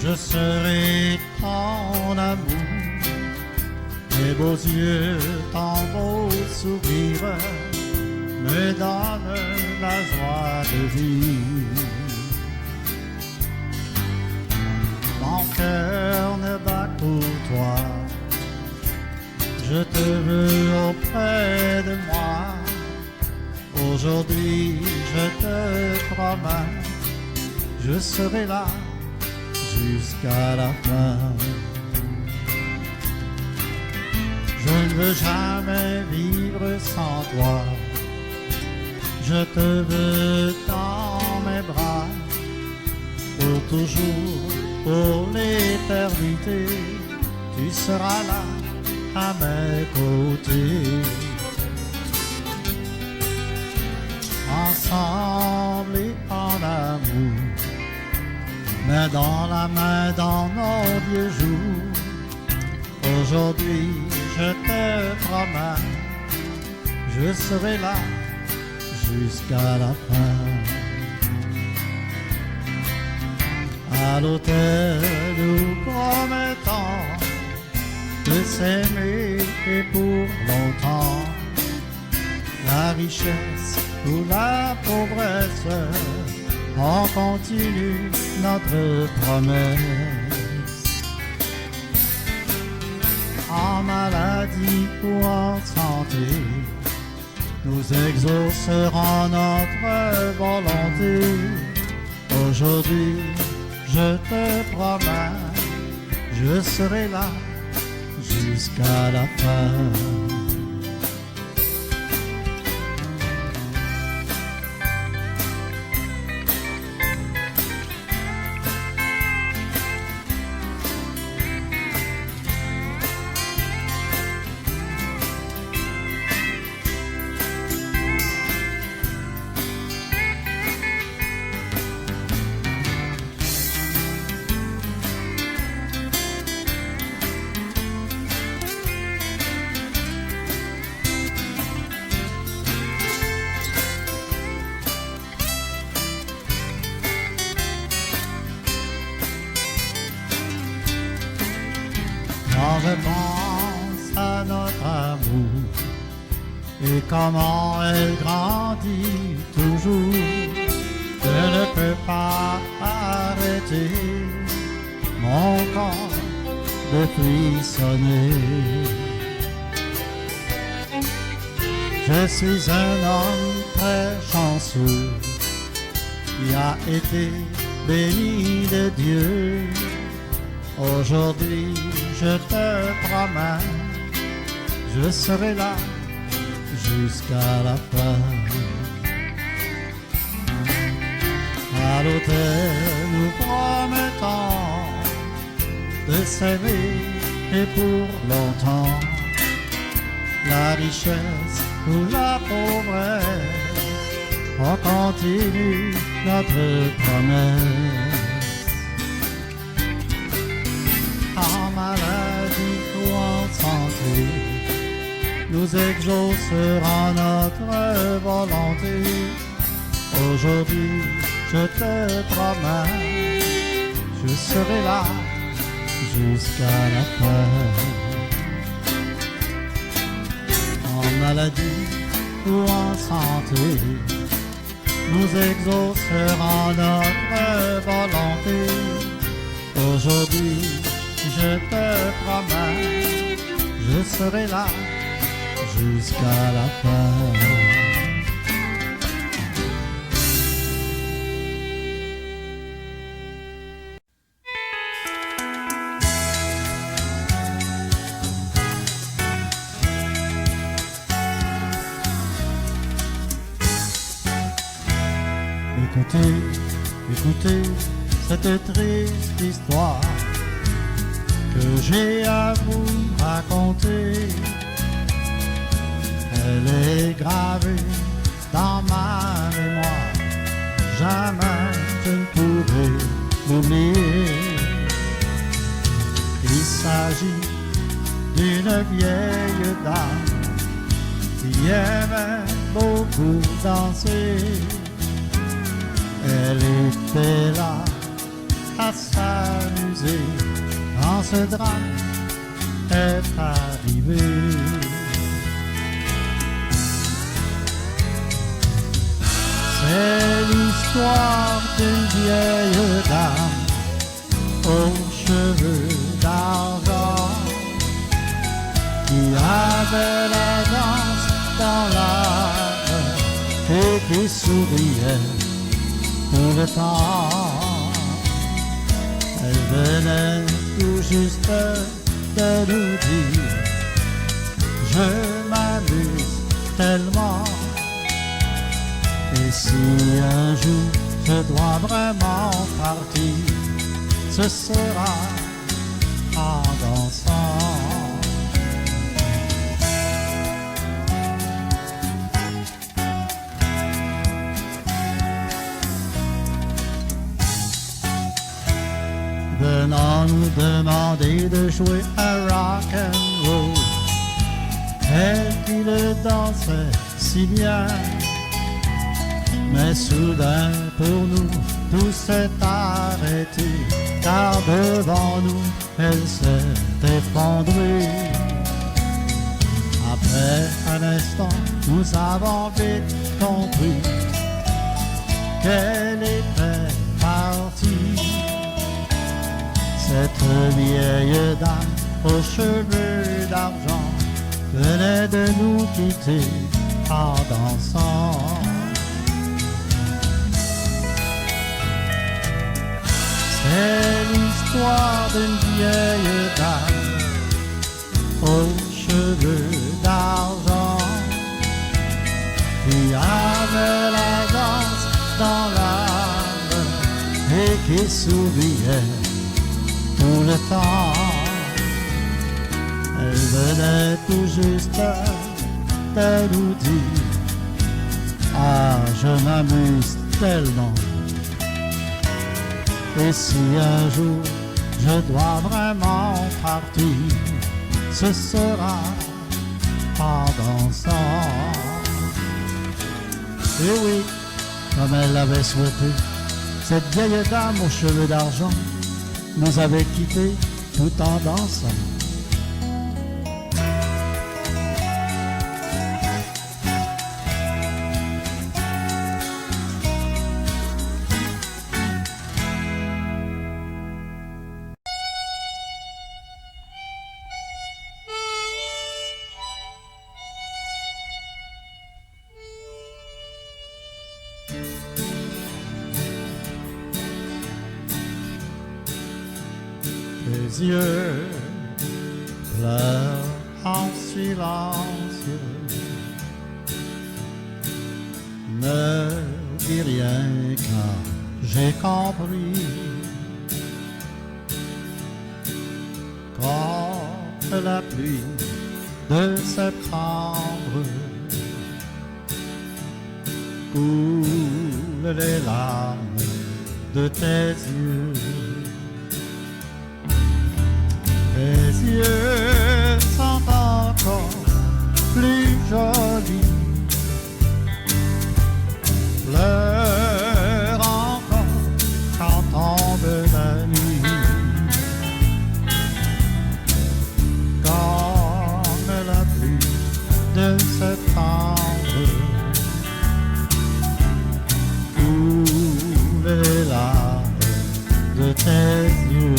je serai ton amour, tes beaux yeux, ton beau sourire me donnent la joie de vivre. Mon cœur ne bat pour toi, je te veux auprès de moi. Aujourd'hui, je te promets, je serai là jusqu'à la fin. Je ne veux jamais vivre sans toi, je te veux dans mes bras, pour toujours, pour l'éternité, tu seras là à mes côtés. Ensemble et en amour, main dans la main dans nos vieux jours. Aujourd'hui, je te promets, je serai là jusqu'à la fin. À l'autel, nous promettons de s'aimer et pour longtemps. La richesse ou la pauvresse, on continue notre promesse. En maladie ou en santé, nous exaucerons notre volonté. Aujourd'hui, je te promets, je serai là jusqu'à la fin. Quand je pense à notre amour et comment elle grandit toujours, je ne peux pas arrêter mon corps de frissonner. Je suis un homme très chanceux qui a été béni de Dieu. Aujourd'hui, je te promets, je serai là jusqu'à la fin. À l'autel, nous promettons de s'aimer et pour longtemps. La richesse ou la pauvresse, on continue notre promesse. En maladie ou en santé, nous exaucerons notre volonté. Aujourd'hui, je te promets, je serai là jusqu'à la fin. En maladie ou en santé, nous exaucerons notre volonté. Aujourd'hui, je te promets, je serai là jusqu'à la fin. Écoutez, écoutez cette triste histoire que j'ai à vous raconter. Elle est gravée dans ma mémoire, jamais je ne pourrai l'oublier. Il s'agit d'une vieille dame qui aimait beaucoup danser. Elle était là à s'amuser brisé dans ce drame est arrivé. C'est l'histoire d'une vieille dame aux cheveux d'argent qui avait la danse dans l'âme et qui souriait tout le temps. Elle venait tout juste de nous dire: je m'amuse tellement. Et si un jour je dois vraiment partir, ce sera en dansant. Venant nous demander de jouer un rock and roll, elle qui le dansait si bien. Mais soudain pour nous tout s'est arrêté, car devant nous elle s'est effondrée. Après un instant nous avons vite compris qu'elle était partie. Cette vieille dame aux cheveux d'argent venait de nous quitter en dansant. C'est l'histoire d'une vieille dame aux cheveux d'argent qui avait la danse dans l'âme et qui souriait tout le temps. Elle venait tout juste de nous dire: ah, je m'amuse tellement. Et si un jour je dois vraiment partir, ce sera en dansant. Et oui, comme elle l'avait souhaité, cette vieille dame aux cheveux d'argent nous avait quittés tout en dansant. Tes yeux pleurent en silence. Ne dis rien car j'ai compris. Quand la pluie de septembre coule les larmes de tes yeux, tes yeux sont encore plus jolis, pleure encore quand tombe la nuit, comme la pluie de septembre coule les larmes de tes yeux.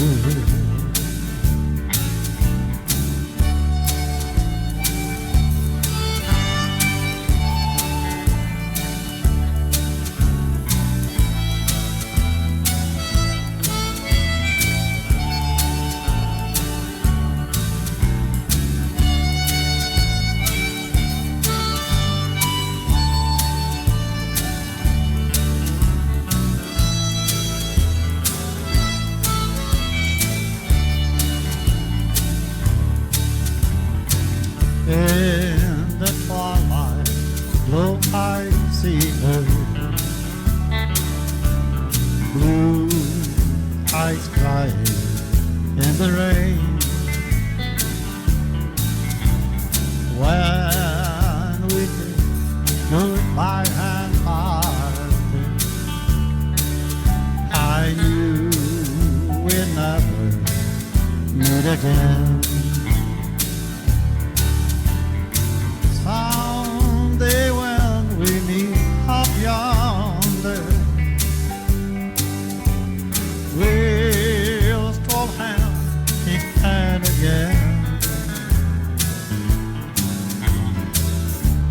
In the twilight glow I see her, blue eyes crying in the rain. When we did goodbye and parted, I knew we'd never it again. Someday when we meet up yonder, we'll hold hand in hand again.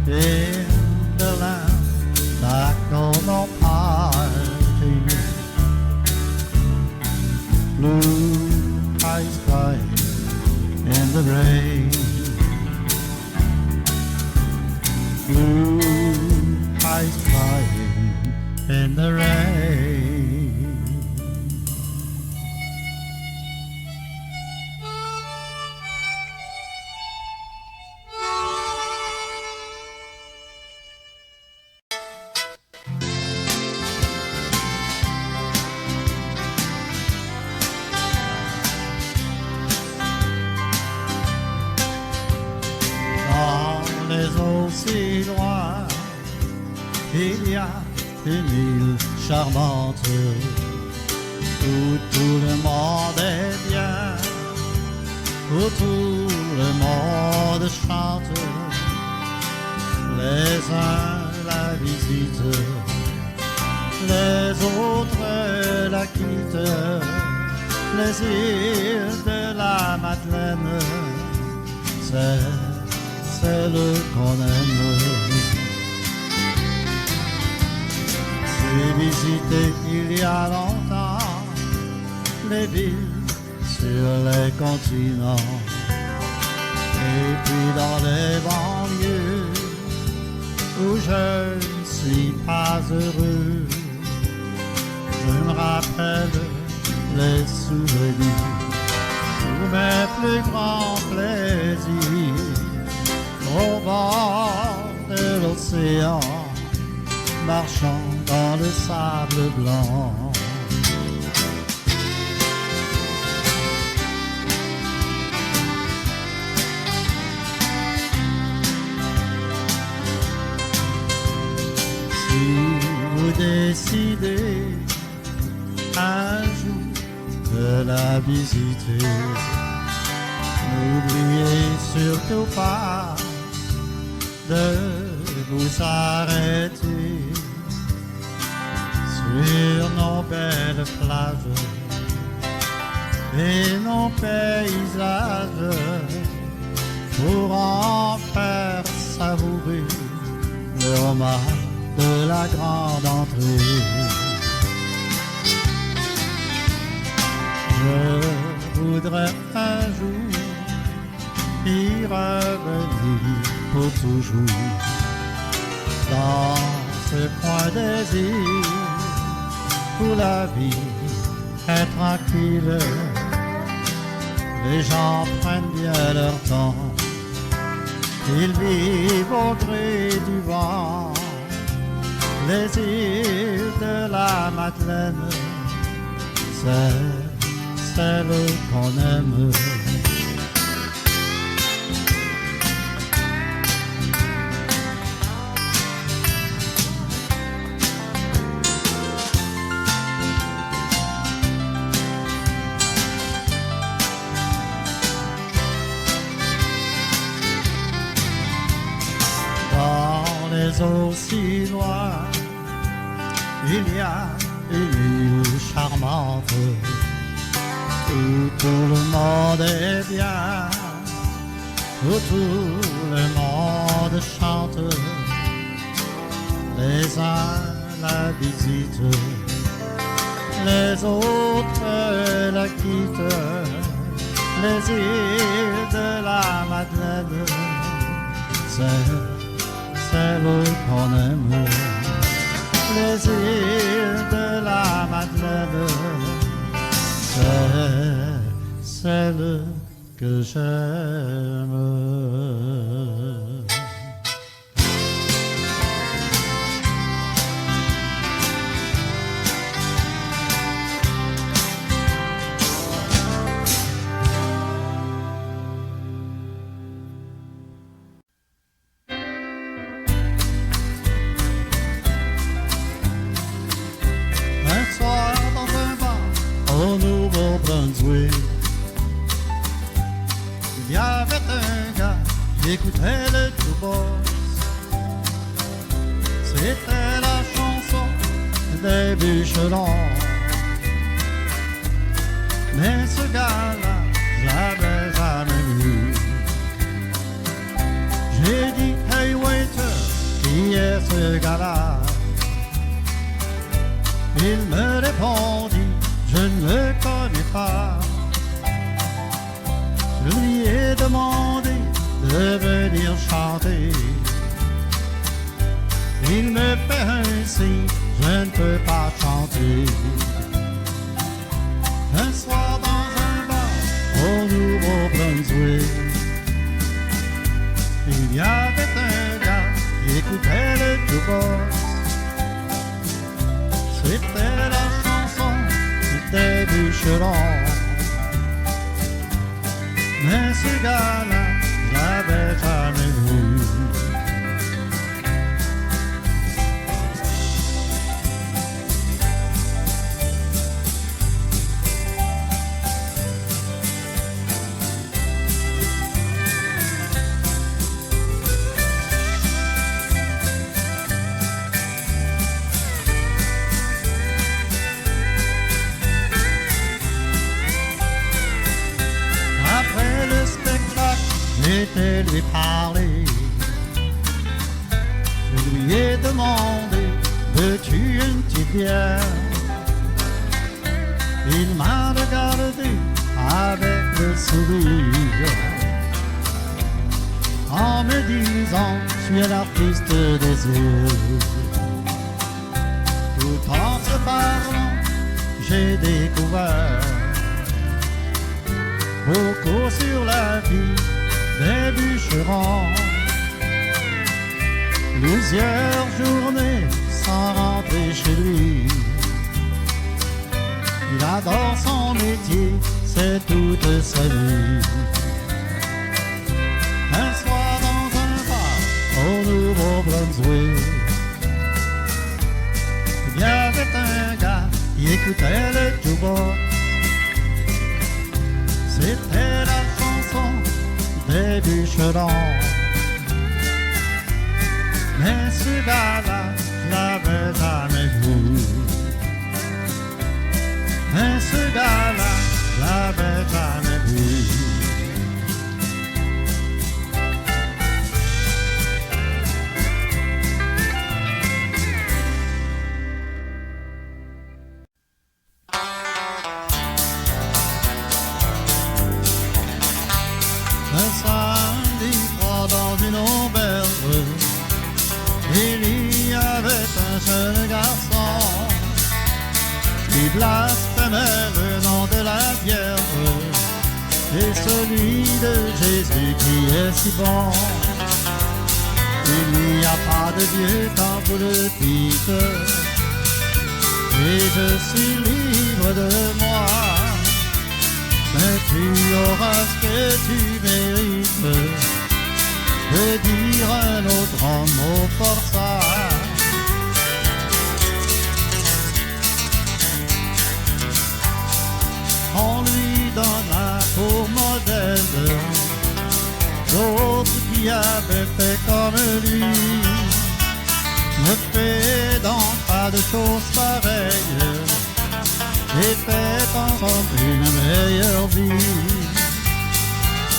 In the land that knows no party, blue eyes crying in the rain, blue eyes crying in the rain. Si loin, il y a une île charmante où tout le monde est bien, où tout le monde chante. Les uns la visitent, les autres la quittent. Les îles de la Madeleine, c'est celle qu'on aime. J'ai visité il y a longtemps les villes sur les continents, et puis dans les banlieues où je ne suis pas heureux, je me rappelle les souvenirs, tous mes plus grands plaisirs. Au bord de l'océan, marchant dans le sable blanc. Si vous décidez un jour de la visiter, n'oubliez surtout pas de vous arrêter sur nos belles plages et nos paysages pour en faire savourer le homard de la grande entrée. Je voudrais un jour y revenir pour toujours dans ce coin des îles où la vie est tranquille. Les gens prennent bien leur temps, ils vivent au gré du vent. Les îles de la Madeleine, c'est celle qu'on aime. Aussi loin, il y a une île charmante où tout le monde est bien, où tout le monde chante. Les uns la visitent, les autres la quittent. Les îles de la Madeleine, c'est celle qu'on aime. Les îles de la Madeleine, c'est celle que j'aime. écoutait le jukebox. C'était la chanson des bûcherons. Mais ce gars-là, je l'avais jamais vu. J'ai dit, hey waiter, qui est ce gars-là? Il me répondit, je ne le connais pas. Je lui ai demandé de venir chanter. Il me fait un signe, je ne peux pas chanter. Un soir dans un bar au Nouveau-Brunswick, il y avait un gars qui écoutait le jukebox. C'était la chanson des bûcherons. Mais ce gars-là, je l'avais jamais vu. J'étais lui parler. Je lui ai demandé, veux-tu une petite bière? Il m'a regardé avec le sourire en me disant, je suis l'artiste des yeux. Tout en se parlant, j'ai découvert beaucoup sur la vie des bûcherons. Plusieurs journées sans rentrer chez lui. Il adore son métier, c'est toute sa vie. Un soir dans un bar au Nouveau-Brunswick, il y avait un gars qui écoutait le jukebox. C'était la chanson des bûcherons. Mais ce gars-là, je l'avais jamais vu. Mais ce gars-là, je l'avais jamais vu. Un samedi froid dans une auberge, il y avait un jeune garçon qui blasphémait le nom de la Vierge et celui de Jésus qui est si bon. Il n'y a pas de Dieu quand vous le dites, et je suis libre de moi. Mais tu auras ce que tu mérites, de dire un autre mot forçat. On lui donna pour modèle d'autres qui avaient fait comme lui. Ne fais donc pas de choses pareilles et fais ensemble une meilleure vie.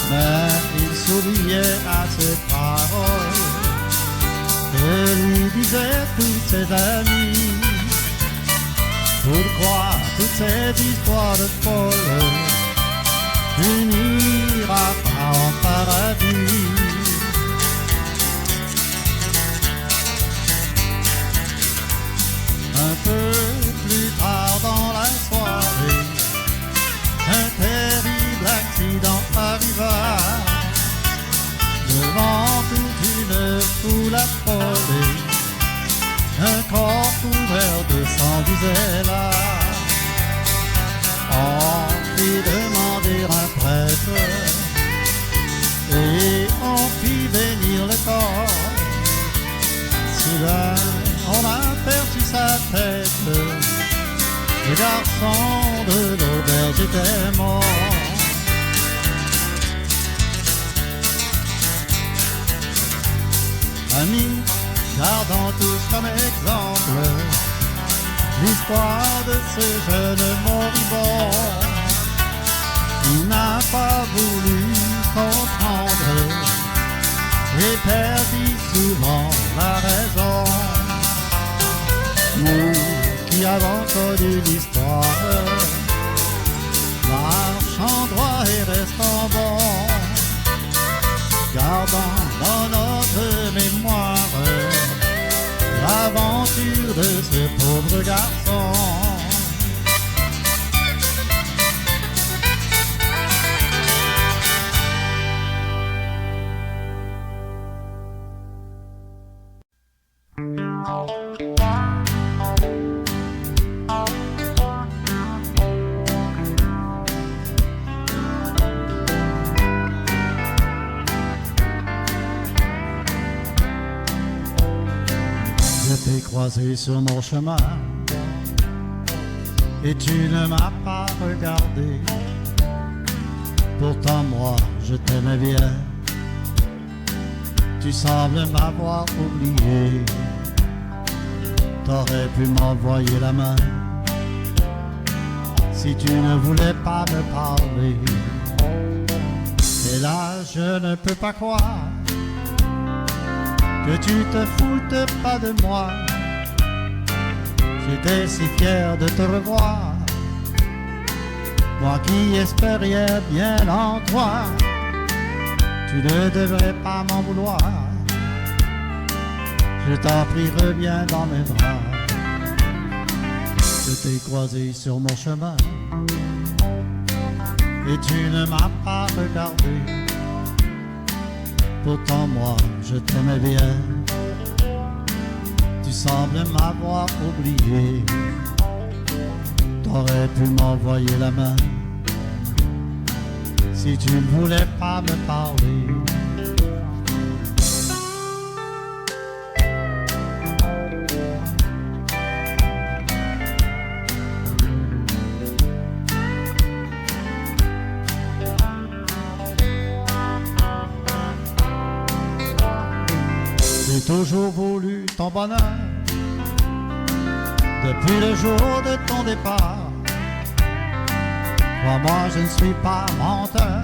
Mais il souriait à ses paroles et lui disait tous ses amis: pourquoi toutes ces histoires de folles, tu n'iras pas en paradis? Un peu plus tard dans la soirée, un terrible accident arriva. Devant toute une foule affolée, un corps couvert de sang disait là. On fit demander un prêtre et on fit bénir le corps. Soudain, on aperçut sa tête, le garçon de l'auberge était mort. amis, gardons tous comme exemple l'histoire de ce jeune moribond qui n'a pas voulu comprendre et perdit souvent la raison. Nous qui avons connu l'histoire, marchons droit et restons bons, gardons dans notre mémoire l'aventure de ce pauvre garçon. Je t'ai croisé sur mon chemin et tu ne m'as pas regardé. Pourtant moi je t'aimais bien, tu sembles m'avoir oublié. T'aurais pu m'envoyer la main si tu ne voulais pas me parler. Et là je ne peux pas croire que tu te foutes pas de moi. J'étais si fier de te revoir, moi qui espérais bien en toi. Tu ne devrais pas m'en vouloir, je t'en prie reviens dans mes bras. Je t'ai croisé sur mon chemin et tu ne m'as pas regardé. Pourtant moi je t'aimais bien, tu sembles m'avoir oublié. T'aurais pu m'envoyer la main si tu ne voulais pas me parler. J'ai toujours voulu ton bonheur depuis le jour de ton départ. Crois-moi, je ne suis pas menteur.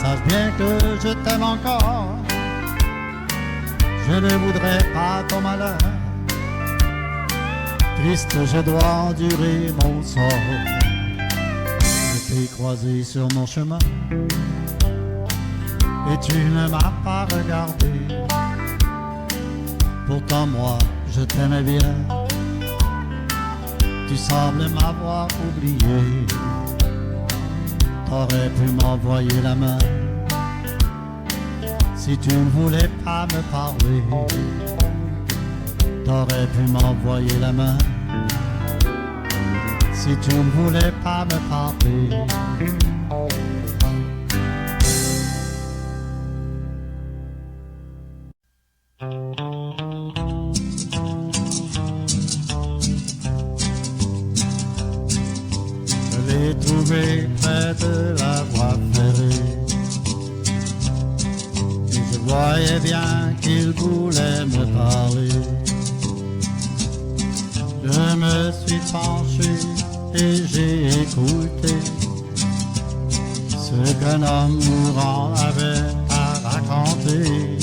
Sache bien que je t'aime encore. Je ne voudrais pas ton malheur. Triste, je dois endurer mon sort. Je t'ai croisé sur mon chemin et tu ne m'as pas regardé. Pourtant moi, je t'aimais bien, tu sembles m'avoir oublié. T'aurais pu m'envoyer la main si tu ne voulais pas me parler. T'aurais pu m'envoyer la main si tu ne voulais pas me parler. Je l'ai trouvé près de la voie ferrée et je voyais bien qu'il voulait me parler. Je me suis penché et j'ai écouté ce qu'un homme mourant avait à raconter.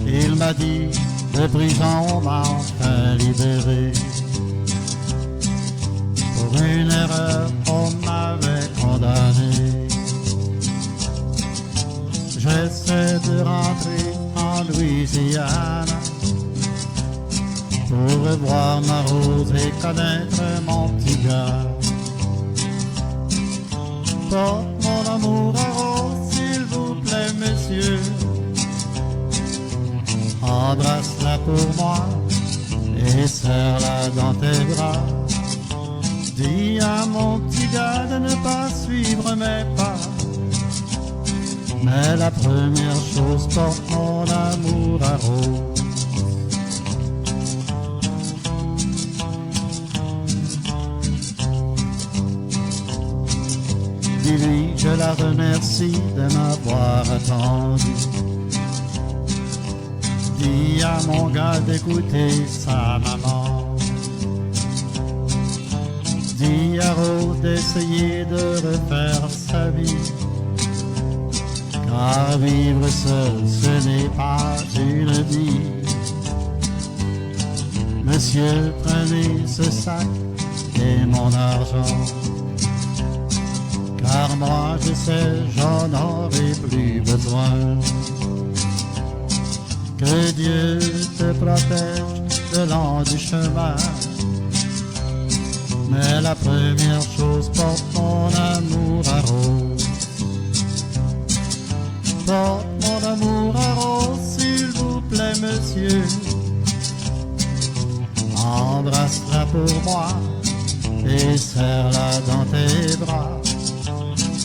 Il m'a dit, de prison on m'a enfin libéré. Pour une erreur on m'avait condamné. J'essaie de rentrer en Louisiane pour revoir ma rose et connaître mon petit gars. Porte mon amour à Rose, s'il vous plaît, monsieur. Embrasse-la pour moi et serre-la dans tes bras. Dis à mon petit gars de ne pas suivre mes pas. Mais la première chose, porte mon amour à Rose. Dis-lui, je la remercie de m'avoir attendu. Dis à mon gars d'écouter sa maman. Dis à Rose d'essayer de refaire sa vie. Car vivre seul, ce n'est pas une vie. Monsieur, prenez ce sac et mon argent. Car moi je sais, j'en aurai plus besoin. Que Dieu te protège le long du chemin. Mais la première chose, porte mon amour à Rose. Porte mon amour à Rose, s'il vous plaît, monsieur. Embrasse-la pour moi et serre-la dans tes bras.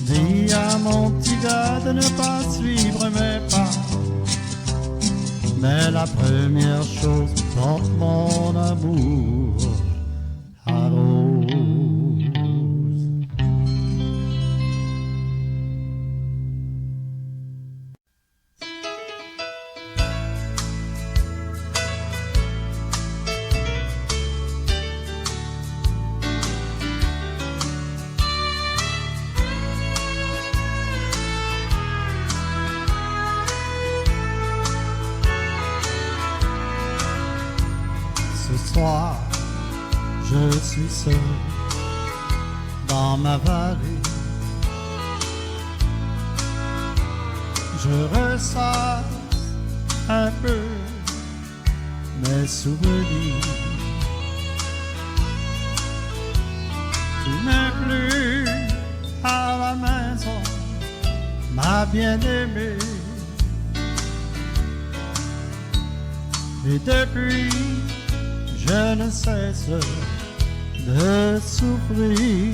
Dis à mon petit gars de ne pas suivre mes pas. Mais la première chose, porte mon amour à Rose. Ce soir, je suis seul dans ma vallée. Je ressasse un peu mes souvenirs. Tu n'es plus à la maison, ma bien-aimée. Et depuis, je ne cesse de souffrir.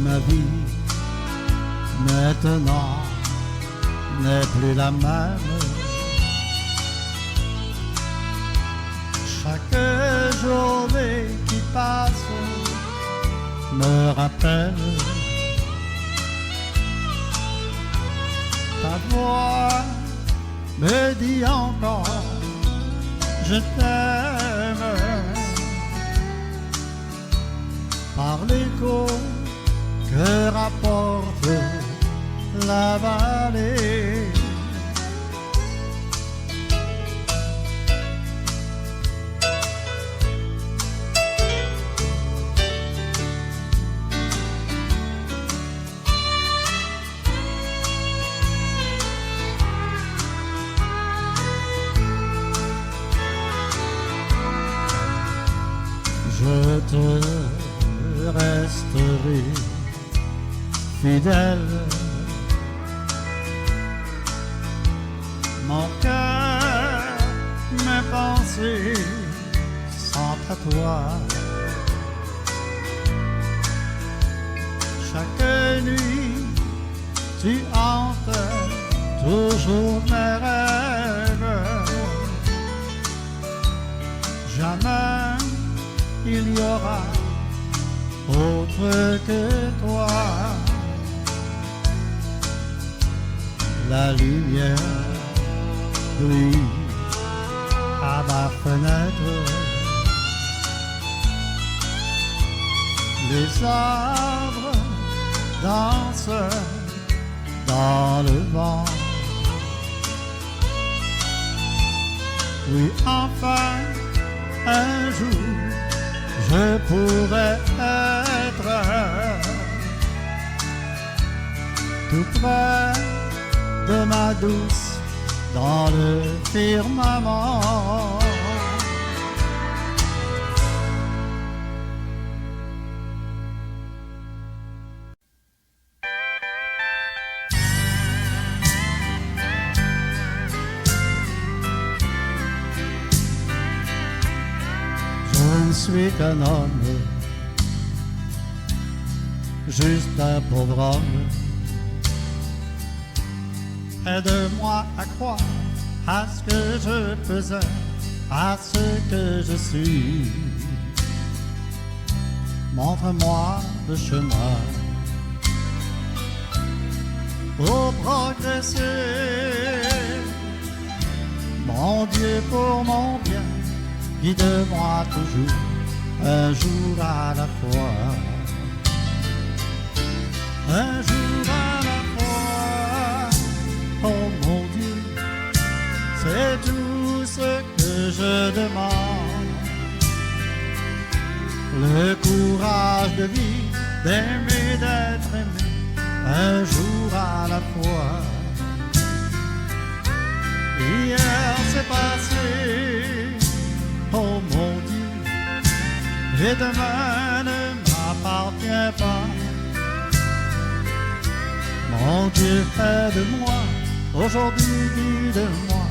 Ma vie maintenant n'est plus la même. Chaque journée qui passe me rappelle ta voix me dit encore je t'aime par l'écho que rapporte la vallée. Je te resterai fidèle, mon cœur, mes pensées sont à toi. Chaque nuit, tu hantes toujours mes rêves. Jamais il y aura autre que toi. La lumière brille à ma fenêtre. Les arbres dansent dans le vent. Oui, enfin, un jour, je pourrais être tout près de ma douce dans le firmament. suis qu'un homme, juste un pauvre homme. Aide-moi à croire à ce que je faisais, à ce que je suis. Montre-moi le chemin pour progresser. Mon Dieu, pour mon bien, guide-moi toujours, un jour à la fois. Un jour à la fois, oh mon Dieu, c'est tout ce que je demande. Le courage de vivre, d'aimer, d'être aimé, un jour à la fois. Hier c'est passé, oh mon Dieu, et demain ne m'appartient pas. Mon Dieu, aide-moi, aujourd'hui guide-moi,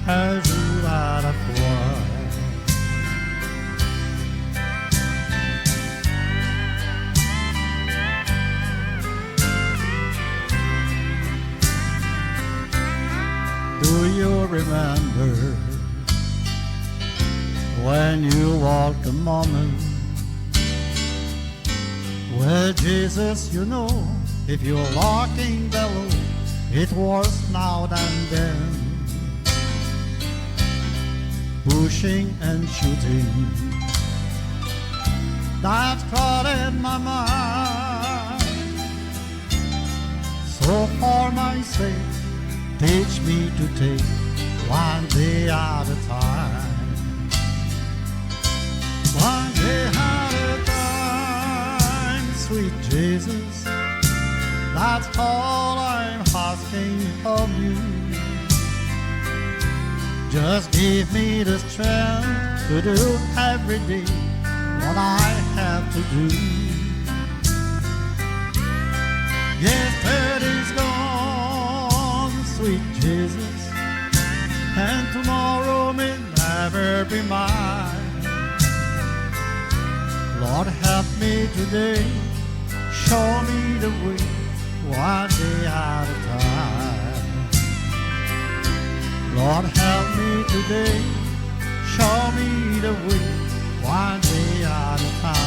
un jour à la fois. Do you remember when you walked a moment with Jesus, you know, if you're walking below, it was now and then, pushing and shooting, that clouded my mind. So for my sake, teach me to take one day at a time. One day at a time, sweet Jesus, that's all I'm asking of you. Just give me the strength to do every day what I have to do. Yesterday's gone, sweet Jesus, and tomorrow may never be mine. Lord, help me today, show me the way, one day at a time. Lord, help me today, show me the way, one day at a time.